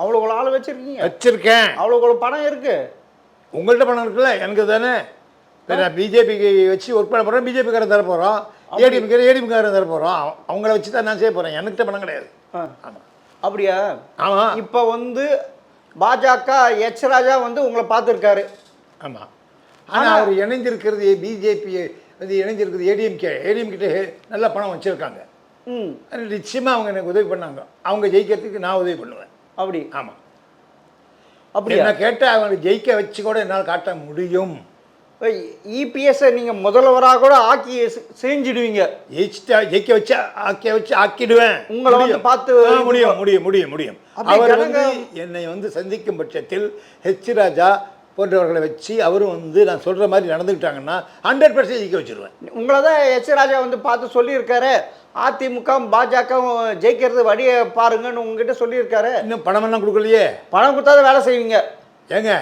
அவ்வளோ ஆள் வச்சிருக்கீங்க? வச்சிருக்கேன். அவ்வளோ பணம் இருக்கு உங்கள்கிட்ட பணம் இருக்குல்ல, எனக்கு தானே. நான் பிஜேபிக்கு வச்சு ஒர்க் பண்ண போகிறேன், பிஜேபிக்காரன் தர போகிறோம், ஏடிஎம்காரன் தர போகிறோம். அவங்கள வச்சு தான் நான் செய்ய போகிறேன். எனக்கிட்ட பணம் கிடையாது. ஆமாம். அப்படியா? ஆமாம். இப்போ வந்து பாஜக எச் ராஜா வந்து உங்களை பார்த்துருக்காரு. ஆமாம். ஆனால் அவர் இணைஞ்சிருக்கிறது பிஜேபி வந்து இணைஞ்சிருக்கிறது ஏடிஎம்கிட்ட நல்ல பணம் வச்சுருக்காங்க. நிச்சயமாக அவங்க எனக்கு உதவி பண்ணாங்க. அவங்க ஜெயிக்கிறதுக்கு நான் உதவி பண்ணுவேன். அப்படி? ஆமாம். அப்படி என்ன கேட்டால் அவங்க ஜெயிக்க வச்சு கூட என்னால் காட்ட முடியும். இபிஎஸ்ஸை நீங்கள் முதல்வராக கூட ஆக்கி செஞ்சிடுவீங்க. ஜெயிக்க வச்சு ஆக்கிடுவேன். உங்களை வந்து பார்த்து முடியும் முடியும் முடியும் முடியும். அவர் வந்து என்னை வந்து சந்திக்கும் பட்சத்தில் ஹெச் ராஜா போன்றவர்களை வச்சு அவரும் வந்து நான் சொல்கிற மாதிரி நடந்துக்கிட்டாங்கன்னா 100% ஜெயிக்க வச்சுருவேன். உங்களை தான் எச் ராஜா வந்து பார்த்து சொல்லியிருக்காரு, அதிமுக பாஜக ஜெயிக்கிறது வழியை பாருங்கன்னு உங்ககிட்ட சொல்லியிருக்காரு. இன்னும் பணமெல்லாம் கொடுக்கலையே. பணம் கொடுத்தா தான் வேலை செய்வீங்க. ஏங்க